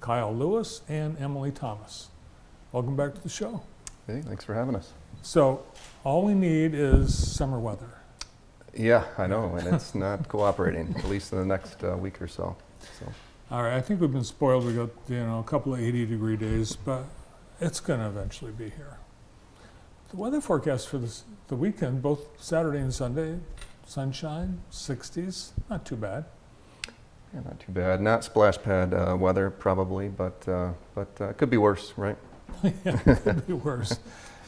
Kyle Lewis and Emily Thomas. Welcome back to the show. Hey, thanks for having us. So all we need is summer weather. Yeah, I know, and it's not cooperating, at least in the next week or so. All right, I think we've been spoiled. We got a couple of 80-degree days, but it's going to eventually be here. The weather forecast for the weekend, both Saturday and Sunday, sunshine, 60s, not too bad. Yeah, not too bad. Not splash pad weather probably, but it could be worse, right? Yeah, it could be worse.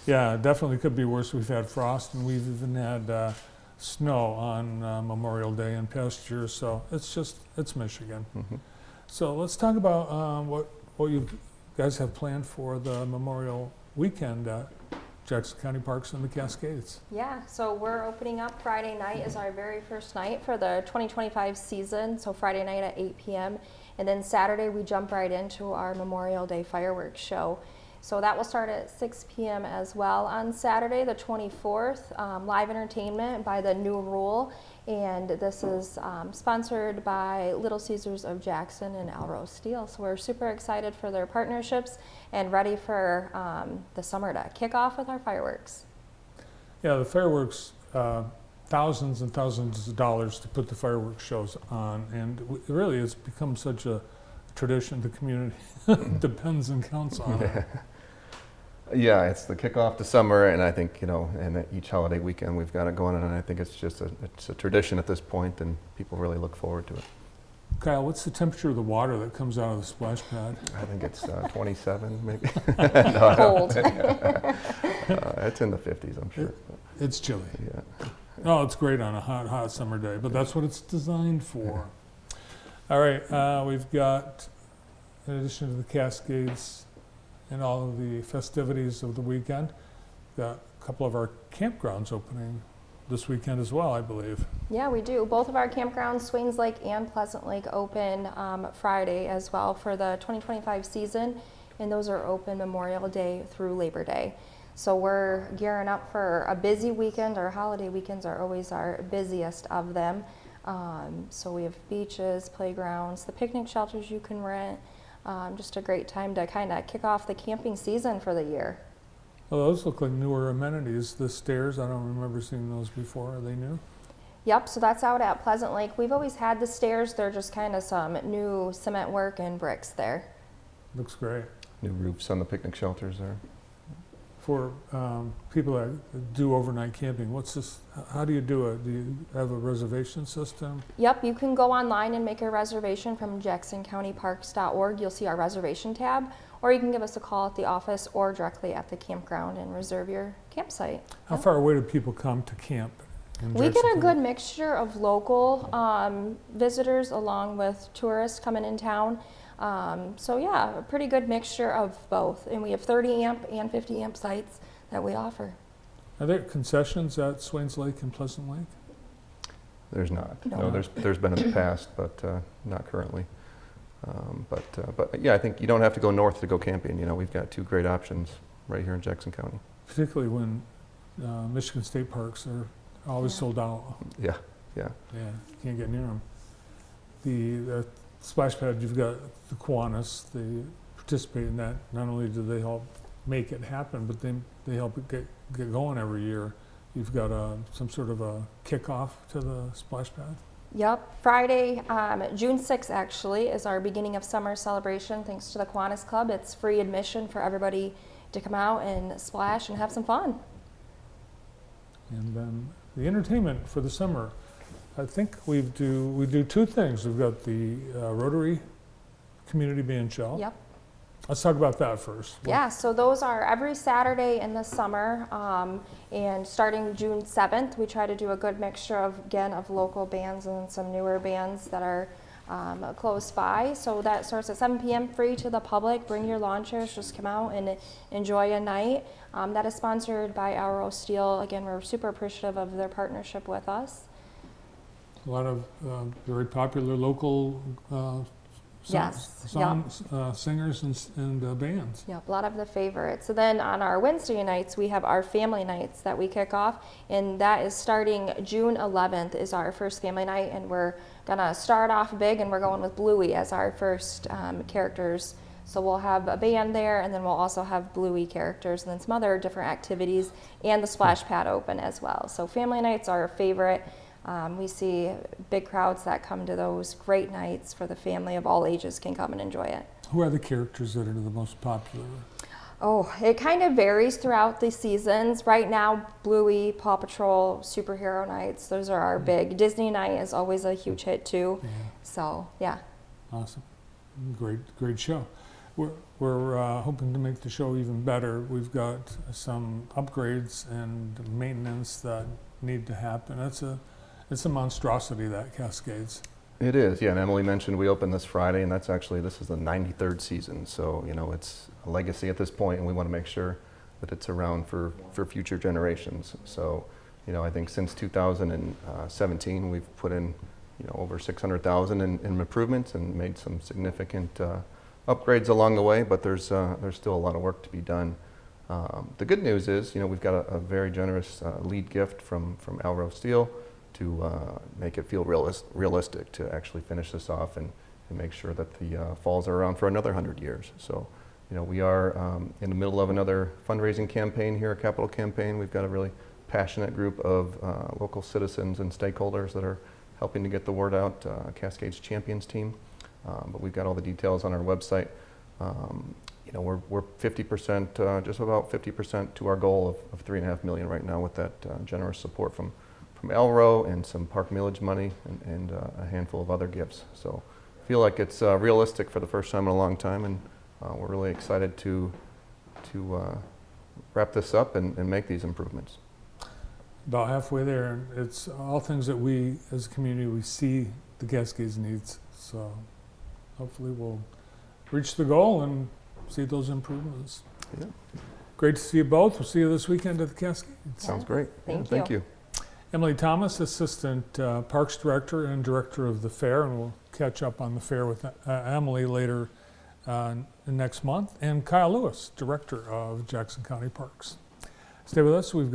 Yeah, definitely could be worse. We've had frost, and we've even had snow on Memorial Day in past years, so it's Michigan. Mm-hmm. So let's talk about what you guys have planned for the Memorial Weekend at Jackson County Parks and the Cascades. Yeah, so we're opening up Friday night is our very first night for the 2025 season, so Friday night at 8 p.m. And then Saturday we jump right into our Memorial Day fireworks show. So that will start at 6 p.m. as well on Saturday, the 24th. Live entertainment by The New Rule, and this is sponsored by Little Caesars of Jackson and Alro Steel. So we're super excited for their partnerships and ready for the summer to kick off with our fireworks. Yeah, the fireworks, thousands and thousands of dollars to put the fireworks shows on, and really it's become such a tradition the community depends and counts on. Yeah. Yeah, it's the kickoff to summer, and I think, and each holiday weekend we've got it going on, and I think it's just it's a tradition at this point, and people really look forward to it. Kyle, what's the temperature of the water that comes out of the splash pad? I think it's 27, maybe. Cold. It's in the 50s, I'm sure. It's chilly. Yeah. Oh, it's great on a hot summer day, but that's what it's designed for. All right, we've got, in addition to the Cascades and all of the festivities of the weekend, got a couple of our campgrounds opening this weekend as well, I believe. Yeah, we do. Both of our campgrounds, Swains Lake and Pleasant Lake, open Friday as well for the 2025 season, and those are open Memorial Day through Labor Day. So we're gearing up for a busy weekend. Our holiday weekends are always our busiest of them. So we have beaches, playgrounds, the picnic shelters you can rent. Just a great time to kind of kick off the camping season for the year. Well, those look like newer amenities. The stairs, I don't remember seeing those before. Are they new? Yep, so that's out at Pleasant Lake. We've always had the stairs. They're just kind of some new cement work and bricks there. Looks great. New roofs on the picnic shelters there. For people that do overnight camping, what's this? How do you do it? Do you have a reservation system? Yep, you can go online and make a reservation from jacksoncountyparks.org. You'll see our reservation tab, or you can give us a call at the office or directly at the campground and reserve your campsite. How far away do people come to camp? We get a good mixture of local visitors along with tourists coming in town. So yeah, a pretty good mixture of both. And we have 30 amp and 50 amp sites that we offer. Are there concessions at Swains Lake and Pleasant Lake? There's not. No. No, there's been in the past, but not currently. But yeah, I think you don't have to go north to go camping. We've got two great options right here in Jackson County. Particularly when Michigan State Parks are always sold out. Yeah. Yeah, can't get near them. The splash pad, you've got the Kiwanis. They participate in that. Not only do they help make it happen, but they help it get going every year. You've got some sort of a kickoff to the splash pad. Yep, Friday, June 6th actually, is our beginning of summer celebration thanks to the Kiwanis Club. It's free admission for everybody to come out and splash and have some fun. And then the entertainment for the summer. I think we do two things. We've got the Rotary Community Band Show. Yep. Let's talk about that first. Yeah, so those are every Saturday in the summer, and starting June 7th, we try to do a good mixture of local bands and some newer bands that are close by. So that starts at 7 p.m. free to the public. Bring your lawn chairs, just come out and enjoy a night. That is sponsored by Alro Steel. Again, we're super appreciative of their partnership with us. A lot of very popular local Yes, singers and bands. Yep, a lot of the favorites. So then on our Wednesday nights, we have our family nights that we kick off, and that is starting June 11th is our first family night, and we're gonna start off big, and we're going with Bluey as our first characters. So we'll have a band there, and then we'll also have Bluey characters, and then some other different activities, and the splash pad open as well. So family nights are a favorite. We see big crowds that come to those great nights for the family of all ages can come and enjoy it. Who are the characters that are the most popular? Oh, it kind of varies throughout the seasons. Right now, Bluey, Paw Patrol, superhero nights, those are our big. Disney night is always a huge hit too. Yeah. So, yeah. Awesome. Great show. We're hoping to make the show even better. We've got some upgrades and maintenance that need to happen. It's a monstrosity, that Cascades. It is, yeah, and Emily mentioned we opened this Friday, and this is the 93rd season, so, it's a legacy at this point, and we want to make sure that it's around for future generations. So, I think since 2017, we've put in, over 600,000 in improvements and made some significant upgrades along the way, but there's still a lot of work to be done. The good news is, we've got a very generous lead gift from Alro Steel to make it feel realistic to actually finish this off and make sure that the falls are around for another 100 years. So, we are in the middle of another fundraising campaign here, a capital campaign. We've got a really passionate group of local citizens and stakeholders that are helping to get the word out, Cascades Champions team. But we've got all the details on our website. We're 50%, just about 50% to our goal of $3.5 million right now with that generous support from Elro and some park millage money and a handful of other gifts. So I feel like it's realistic for the first time in a long time, and we're really excited to wrap this up and make these improvements. About halfway there, and it's all things that we as a community, we see the Cascades needs. So hopefully we'll reach the goal and see those improvements. Yeah. Great to see you both. We'll see you this weekend at the Cascades. Sounds great. Thank you. Emily Thomas, Assistant Parks Director and Director of the Fair, and we'll catch up on the fair with Emily later next month, and Kyle Lewis, Director of Jackson County Parks. Stay with us. We've got